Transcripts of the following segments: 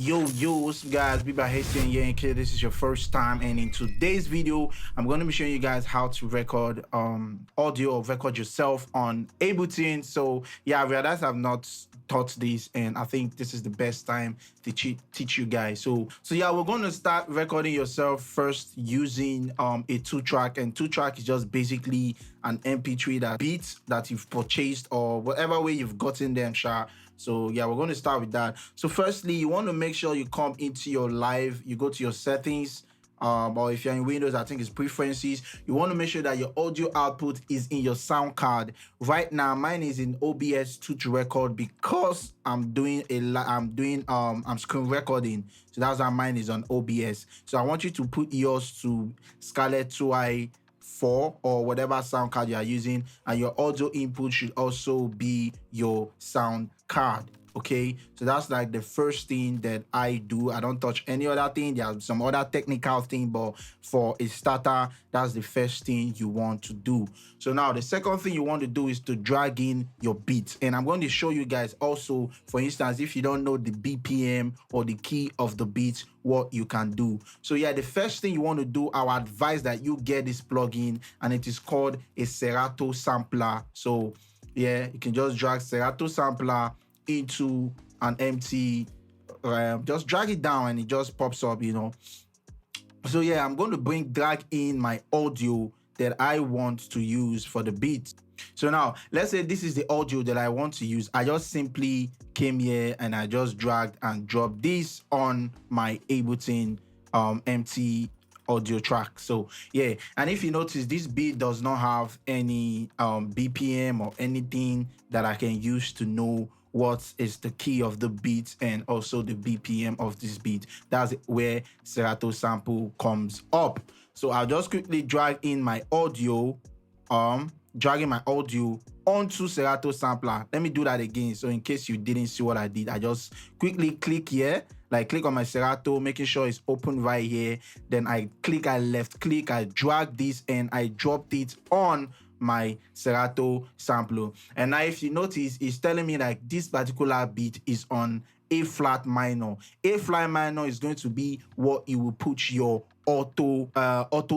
Yo, what's up guys? Be by Hasty and Yankee. This is your first time, and in today's video, I'm going to be showing you guys how to record audio or record yourself on Ableton. So yeah, I realize I've not taught this, and I think this is the best time to teach you guys. So yeah, we're going to start recording yourself first using a 2-track, and 2-track is just basically an MP3 that beats that you've purchased or whatever way you've gotten them, So yeah, we're going to start with that. So firstly, you want to make sure you come into your live, you go to your settings, or if you're in Windows, I think it's preferences. You want to make sure that your audio output is in your sound card. Right now, mine is in OBS 2 to record because I'm doing I'm screen recording. So that's why mine is on OBS. So I want you to put yours to Scarlett 2i4 or whatever sound card you are using, and your audio input should also be your sound card. Okay, so that's like the first thing that I do. I don't touch any other thing. There's some other technical thing, but for a starter, that's the first thing you want to do. So now the second thing you want to do is to drag in your beats, and I'm going to show you guys also, for instance, if you don't know the BPM or the key of the beat, what you can do. So yeah, the first thing you want to do, I would advise that you get this plugin, and it is called a Serato sampler. So yeah, you can just drag Serato sampler into an empty, just drag it down and it just pops up, So yeah, I'm going to drag in my audio that I want to use for the beat. So now let's say this is the audio that I want to use. I just simply came here and I just dragged and dropped this on my Ableton empty audio track. So yeah, and if you notice, this beat does not have any BPM or anything that I can use to know what is the key of the beat and also the BPM of this beat. That's where Serato sample comes up. So I'll just quickly drag in my audio, dragging my audio onto Serato sampler. Let me do that again. So in case you didn't see what I did, I just quickly click here, like click on my Serato, making sure it's open right here. Then I left click, I drag this and I dropped it on my Serato sampler. And now if you notice, it's telling me like this particular beat is on A flat minor. A flat minor is going to be what you will put your auto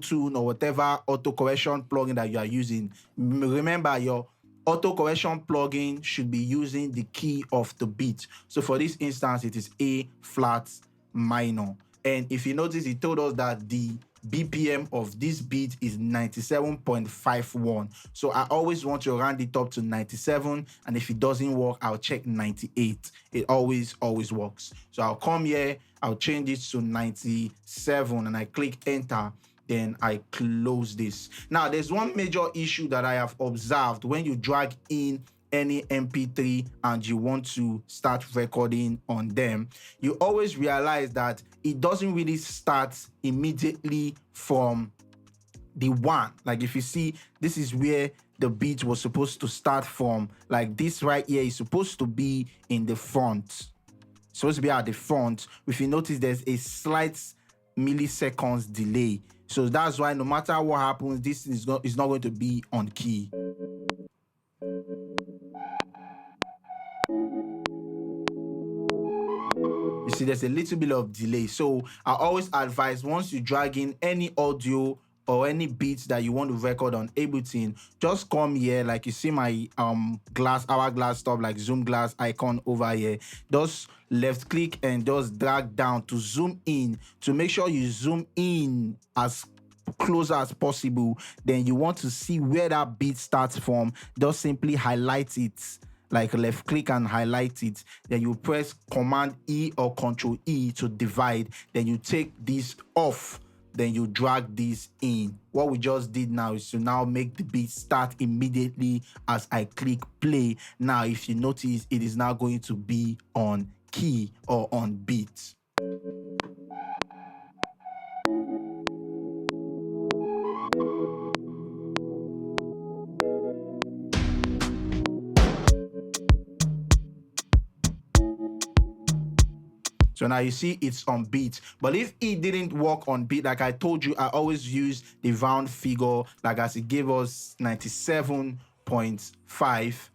tune or whatever auto correction plugin that you are using. Remember, your auto correction plugin should be using the key of the beat. So for this instance, it is A flat minor. And if you notice, it told us that the BPM of this beat is 97.51. So I always want to round it up to 97, and if it doesn't work, I'll check 98. It always works. So I'll come here, I'll change it to 97, and I click enter. Then I close this. Now there's one major issue that I have observed when you drag in any MP3 and you want to start recording on them. You always realize that it doesn't really start immediately from the one. Like if you see, this is where the beat was supposed to start from. Like this right here is supposed to be in the front. Supposed to be at the front. If you notice, there's a slight milliseconds delay. So that's why no matter what happens, this is not going to be on key. You see, there's a little bit of delay. So I always advise, once you drag in any audio or any beats that you want to record on Ableton, just come here, like you see my hourglass stop, like zoom glass icon over here. Just left click and just drag down to zoom in, to make sure you zoom in as close as possible. Then you want to see where that beat starts from. Just simply highlight it, like left click and highlight it. Then you press Command E or Control E to divide. Then you take this off. Then you drag this in. What we just did now is to now make the beat start immediately as I click play. Now, if you notice, it is now going to be on key or on beat. So now you see it's on beat. But if it didn't work on beat, like I told you, I always use the round figure, like as it gave us 97.5.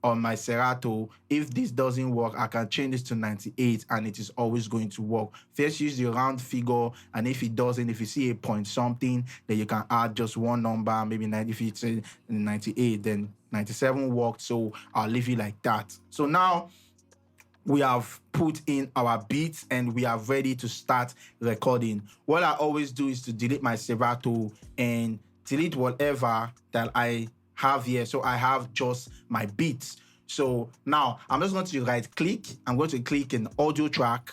on my Serato, if this doesn't work, I can change this to 98 and it is always going to work. First use the round figure, and if it doesn't, if you see a point something, then you can add just one number, maybe 90. If it's 98, then 97 worked, so I'll leave it like that. So now we have put in our beats and we are ready to start recording. What I always do is to delete my Serato and delete whatever that I have here. So I have just my beats. So now I'm just going to right click. I'm going to click in audio track,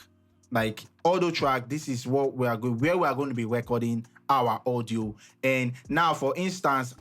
like audio track. This is what we are going, where we are going to be recording our audio. And now, for instance,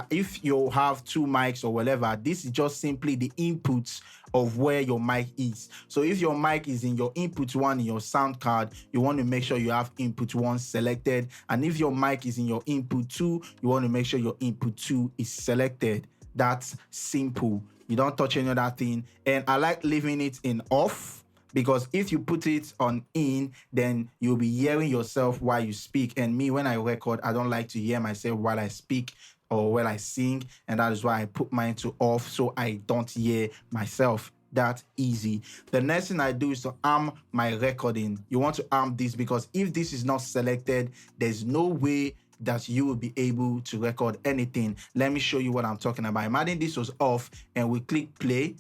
if you have two mics or whatever, this is just simply the inputs of where your mic is. So if your mic is in your input one in your sound card, you want to make sure you have input one selected. And if your mic is in your input two, you want to make sure your input two is selected. That's simple. You don't touch any other thing. And I like leaving it in off, because if you put it on in, then you'll be hearing yourself while you speak. And me, when I record, I don't like to hear myself while I speak or while I sing. And that is why I put mine to off, so I don't hear myself. That easy. The next thing I do is to arm my recording. You want to arm this, because if this is not selected, there's no way that you will be able to record anything. Let me show you what I'm talking about. Imagine this was off and we click play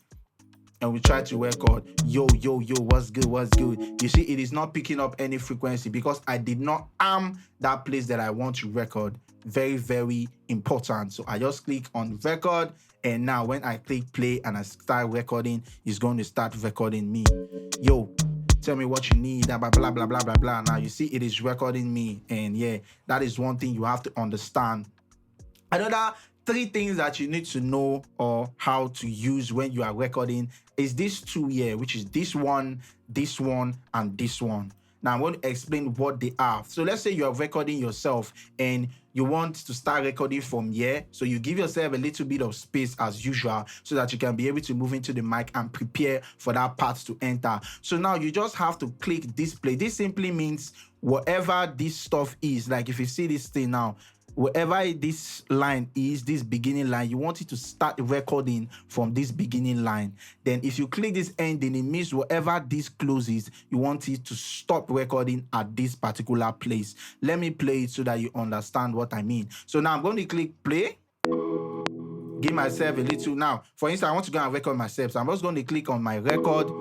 and we try to record. Yo, what's good, what's good? You see, it is not picking up any frequency because I did not arm that place that I want to record. Very, very important. So I just click on record, and now when I click play and I start recording, it's going to start recording me. Yo, tell me what you need, blah, blah, blah, blah, blah, blah. Now you see it is recording me. And yeah, that is one thing you have to understand. Another 3 things that you need to know or how to use when you are recording is these 2 here, which is this one, and this one. Now I'm going to explain what they are. So let's say you are recording yourself and you want to start recording from here. So you give yourself a little bit of space as usual so that you can be able to move into the mic and prepare for that part to enter. So now you just have to click display. This simply means whatever this stuff is, like if you see this thing now, wherever this line is, this beginning line, you want it to start recording from this beginning line. Then if you click this ending, it means wherever this closes, you want it to stop recording at this particular place. Let me play it so that you understand what I mean. So now I'm going to click play. Give myself a little. Now, for instance, I want to go and record myself. So I'm just going to click on my record.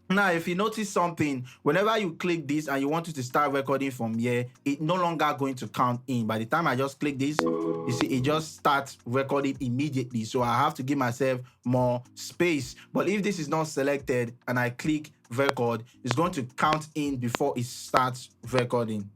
Now, if you notice something, whenever you click this and you want it to start recording from here, it's no longer going to count in. By the time I just click this, you see, it just starts recording immediately. So I have to give myself more space. But if this is not selected and I click record, it's going to count in before it starts recording.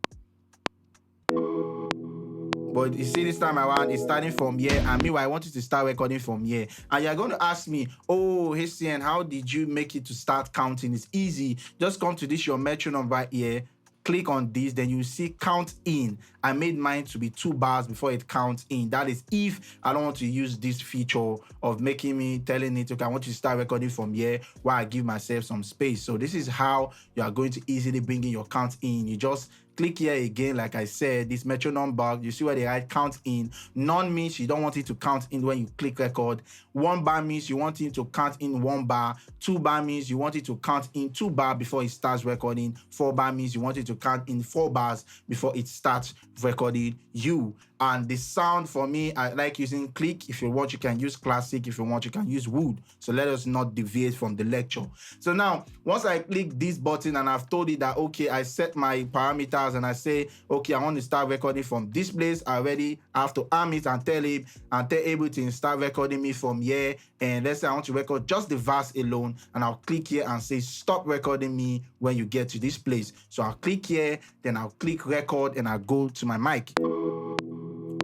But you see, this time around, it's starting from here. And meanwhile, I want you to start recording from here. And you're going to ask me, oh, HCN, how did you make it to start counting? It's easy. Just come to this, your metronome right here. Click on this, then you see count in. I made mine to be 2 bars before it counts in. That is if I don't want to use this feature of making me telling it, okay, I want you to start recording from here while I give myself some space. So this is how you are going to easily bring in your count in. You just click here again, like I said, this metronome bar, you see where they write count in. None means you don't want it to count in when you click record. 1 bar means you want it to count in 1 bar. 2 bar means you want it to count in 2 bar before it starts recording. 4 bar means you want it to count in 4 bars before it starts recording you. And the sound for me, I like using click. If you want, you can use classic. If you want, you can use wood. So let us not deviate from the lecture. So now, once I click this button and I've told it that, okay, I set my parameters and I say, okay, I want to start recording from this place. I already have to arm it and tell him and tell Ableton start recording me from here. And let's say I want to record just the verse alone, and I'll click here and say stop recording me when you get to this place. So I'll click here, then I'll click record and I'll go to my mic.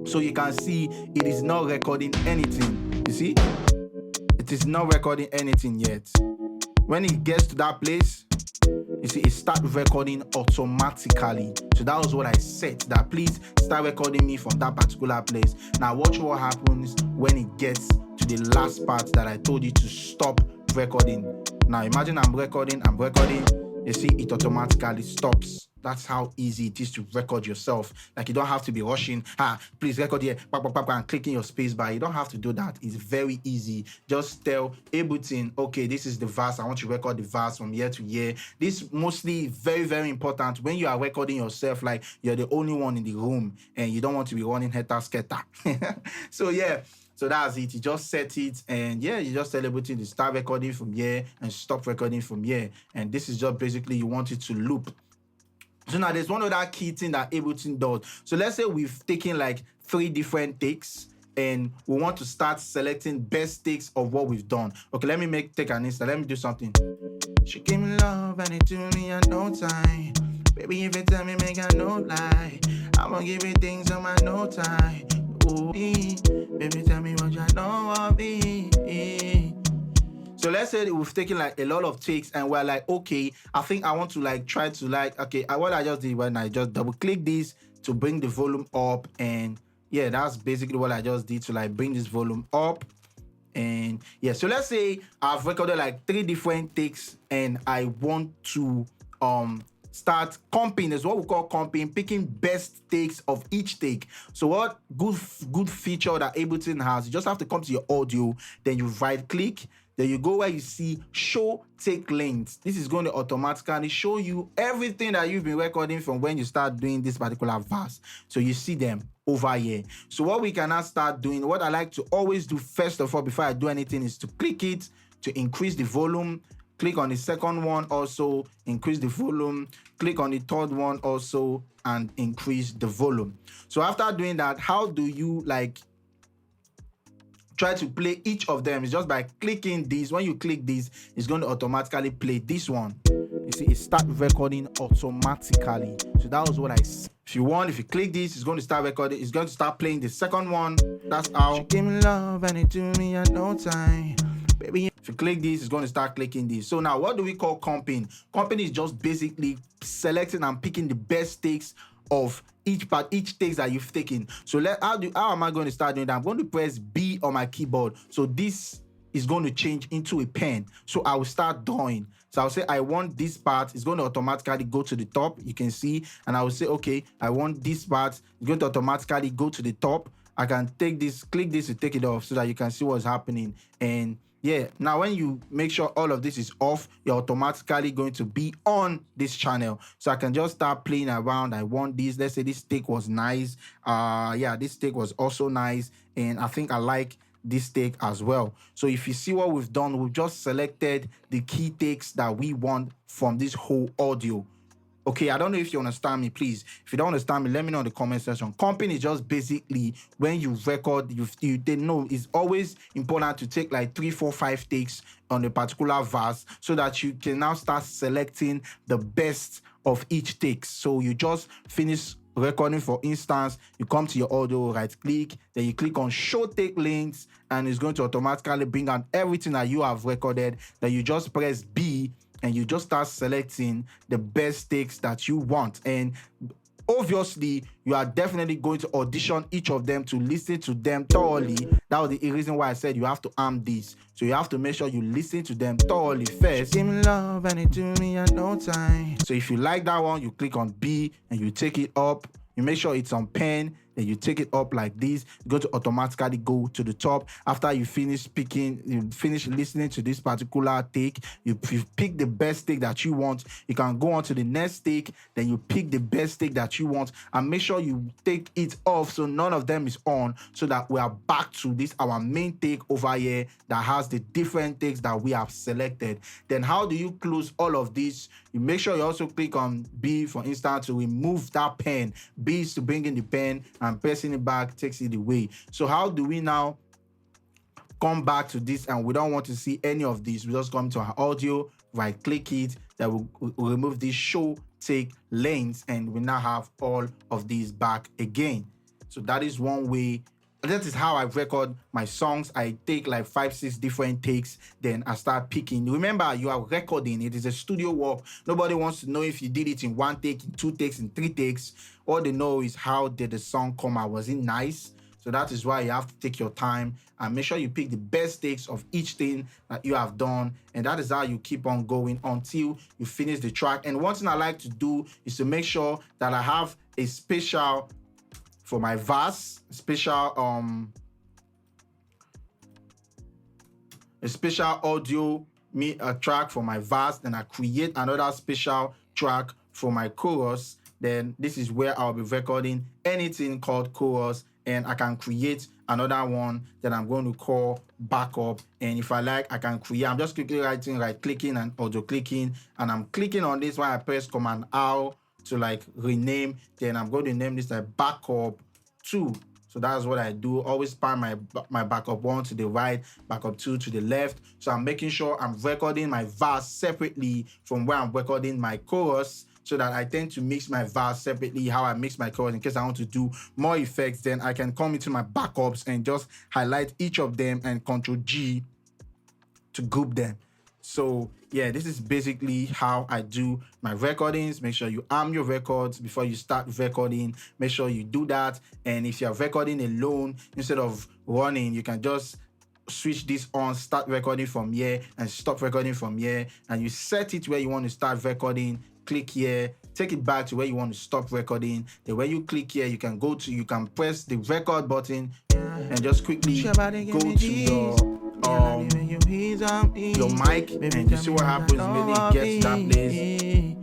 So you can see it is not recording anything. You see? It is not recording anything yet. When it gets to that place, you see, it starts recording automatically. So that was what I set, that please start recording me from that particular place. Now watch what happens when it gets to the last part that I told you to stop recording. Now imagine I'm recording. you see it automatically stops. That's how easy it is to record yourself. Like, you don't have to be rushing, please record here, and clicking your space bar. You don't have to do that. It's very easy. Just tell Ableton, okay, this is the verse. I want to record the verse from year to year. This mostly very, very important when you are recording yourself, like you're the only one in the room and you don't want to be running scatter. So yeah. So that's it. You just set it, and yeah, you just tell Ableton to start recording from here and stop recording from here. And this is just basically you want it to loop. So now there's one other key thing that Ableton does. So let's say we've taken like 3 different takes and we want to start selecting best takes of what we've done. Okay, let me take an instant. Let me do something. She gave me love and it took me at no time. Baby, if you tell me, make I no lie. I'm gonna give you things on my no time. Ooh, baby, tell me what you know of me. So let's say we've taken like a lot of takes and we're like, okay, I think I want to like try to like, okay, what I just did when I just double click this to bring the volume up. And yeah, that's basically what I just did to like bring this volume up. And yeah, so let's say I've recorded like 3 different takes and I want to start comping. There's what we call comping, picking best takes of each take. So what good feature that Ableton has, you just have to come to your audio, then you right click, then you go where you see show take lengths. This is going to automatically show you everything that you've been recording from when you start doing this particular verse. So you see them over here. So what we can now start doing, what I like to always do first of all before I do anything, is to click it to increase the volume. Click on the second one also, increase the volume. Click on the third one also and increase the volume. So after doing that, how do you like try to play each of them? It's just by clicking this. When you click this, it's going to automatically play this one. You see, it start recording automatically. So that was what I said. If you click this, it's going to start recording. It's going to start playing the second one. That's how. She gave me love and it took me at no time. Baby, if you click this, it's going to start clicking this. So now, what do we call comping? Comping is just basically selecting and picking the best takes of each takes that you've taken. So how am I going to start doing that? I'm going to press B on my keyboard. So this is going to change into a pen. So I will start drawing. So I'll say I want this part. It's going to automatically go to the top. You can see, and I will say, okay, I want this part. It's going to automatically go to the top. I can take this, click this to take it off so that you can see what's happening. And yeah, now when you make sure all of this is off, you're automatically going to be on this channel. So I can just start playing around. I want this. Let's say this take was nice. Yeah, this take was also nice. And I think I like this take as well. So if you see what we've done, we've just selected the key takes that we want from this whole audio. Okay, I don't know if you understand me. Please, if you don't understand me, let me know in the comment section. Comping is just basically when you record, they know it's always important to take like 3, 4, 5 takes on a particular verse so that you can now start selecting the best of each take. So you just finish recording, for instance, you come to your audio, right click, then you click on show take links, and it's going to automatically bring out everything that you have recorded. Then you just press B and you just start selecting the best takes that you want. And obviously, you are definitely going to audition each of them to listen to them thoroughly. That was the reason why I said you have to arm this. So you have to make sure you listen to them thoroughly first. Give me love and it took me at no time. So if you like that one, you click on B and you take it up. You make sure it's on pen, then you take it up like this. It's going to automatically go to the top. After you finish picking, you finish listening to this particular take, you pick the best take that you want. You can go on to the next take, then you pick the best take that you want, and make sure you take it off so none of them is on, so that we are back to this our main take over here that has the different takes that we have selected. Then how do you close all of this? You make sure you also click on B, for instance, to remove that pen. B is to bring in the pen, and pressing it back takes it away. So how do we now come back to this? And we don't want to see any of this. We just come to our audio, right click it, then we'll remove this show take lanes, and we now have all of these back again. So that is one way. That is how I record my songs. I take like 5, 6 different takes, then I start picking. Remember, you are recording. It is a studio work. Nobody wants to know if you did it in 1 take, in 2 takes, in 3 takes. All they know is how did the song come out. Was it nice? So that is why you have to take your time and make sure you pick the best takes of each thing that you have done. And that is how you keep on going until you finish the track. And one thing I like to do is to make sure that I have a special for my verse, a special audio track for my verse. Then I create another special track for my chorus. Then this is where I'll be recording anything called chorus, and I can create another one that I'm going to call backup. And if I like, I can create. I'm just quickly right clicking and auto clicking, and I'm clicking on this while I press Command R to like rename. Then I'm going to name this like backup 2. So that's what I do. Always span my backup 1 to the right, backup 2 to the left. So I'm making sure I'm recording my verse separately from where I'm recording my chorus, so that I tend to mix my verse separately, how I mix my chorus in case I want to do more effects. Then I can come into my backups and just highlight each of them and Control G to group them. So yeah, this is basically how I do my recordings. Make sure you arm your records before you start recording. Make sure you do that. And if you're recording alone, instead of running, you can just switch this on, start recording from here and stop recording from here. And you set it where you want to start recording, click here, take it back to where you want to stop recording. Then when you click here, you can press the record button and just quickly go to your mic, and you see what happens immediately it gets to that place.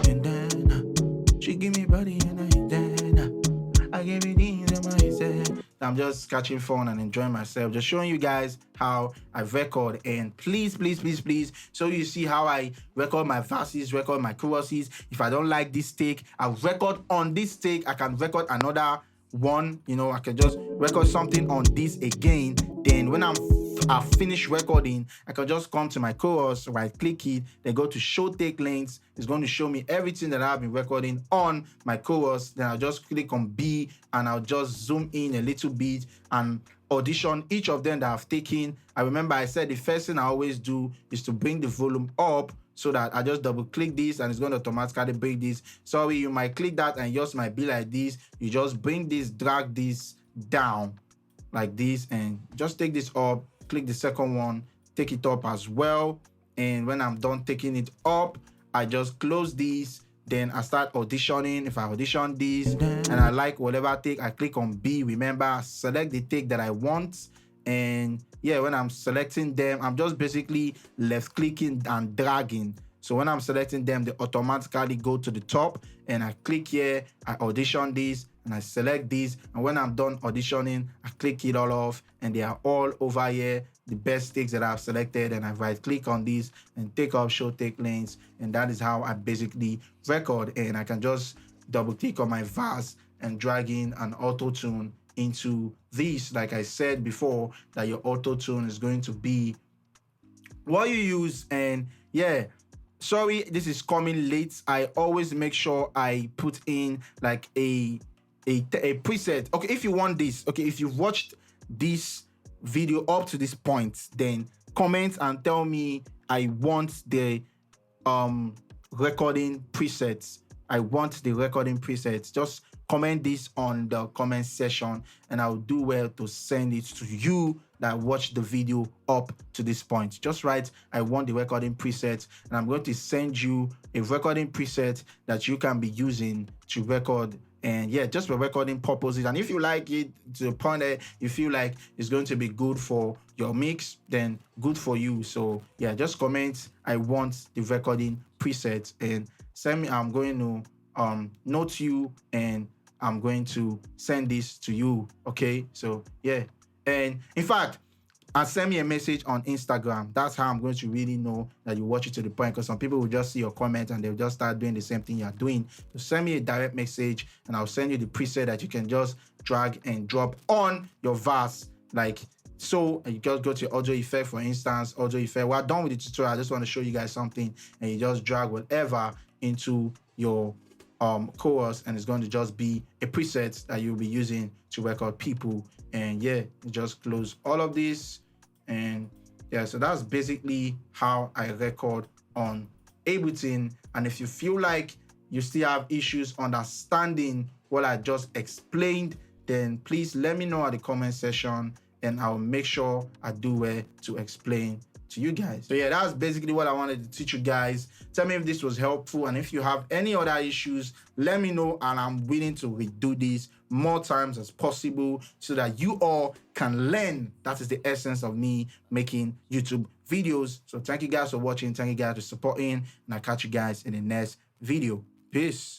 And then she give me body and I give it things in my head. I'm just catching fun and enjoying myself, just showing you guys how I record. And please, so you see how I record my verses, record my choruses. If I don't like this take, I record on this take. I can record another one, I can just record something on this again. Then when I've finished recording, I can just come to my chorus, right click it, then go to show take links. It's going to show me everything that I've been recording on my chorus. Then I'll just click on B and I'll just zoom in a little bit and audition each of them that I've taken. I remember I said the first thing I always do is to bring the volume up, so that I just double click this and it's going to automatically bring this. Sorry, you might click that and yours might be like this. You just bring this, drag this down like this, and just take this up, click the second one, take it up as well. And when I'm done taking it up, I just close this. Then I start auditioning. If I audition this and I like whatever take, I click on B. Remember, select the take that I want. And yeah, when I'm selecting them, I'm just basically left clicking and dragging. So when I'm selecting them, they automatically go to the top, and I click here, I audition this, and I select this. And when I'm done auditioning, I click it all off, and they are all over here, the best takes that I've selected. And I right click on this and take off show take lanes. And that is how I basically record. And I can just double click on my verse and drag in an auto tune into this. Like I said before, that your auto tune is going to be what you use. And yeah, sorry, this is coming late. I always make sure I put in like a preset. Okay, if you want this, okay, if you've watched this video up to this point, then comment and tell me I want the recording presets. I want the recording presets. Just comment this on the comment section, and I'll do well to send it to you that watched the video up to this point. Just write, I want the recording preset, and I'm going to send you a recording preset that you can be using to record. And yeah, just for recording purposes. And if you like it to the point that you feel like it's going to be good for your mix, then good for you. So yeah, just comment, I want the recording preset, and send me. I'm going to note you, and I'm going to send this to you. Okay, so yeah. And in fact, send me a message on Instagram. That's how I'm going to really know that you watch it to the point, because some people will just see your comment and they'll just start doing the same thing you're doing. So send me a direct message and I'll send you the preset that you can just drag and drop on your verse. Like so, you just go to audio effect, for instance, audio effect. We're done with the tutorial. I just want to show you guys something, and you just drag whatever into your chorus, and it's going to just be a preset that you'll be using to record people. And yeah, just close all of this. And yeah, so that's basically how I record on Ableton. And if you feel like you still have issues understanding what I just explained, then please let me know at the comment section, and I'll make sure I do well to explain to you guys. So yeah, that's basically what I wanted to teach you guys. Tell me if this was helpful, and if you have any other issues, let me know, and I'm willing to redo this more times as possible so that you all can learn. That is the essence of me making YouTube videos. So thank you guys for watching. Thank you guys for supporting, and I'll catch you guys in the next video. Peace.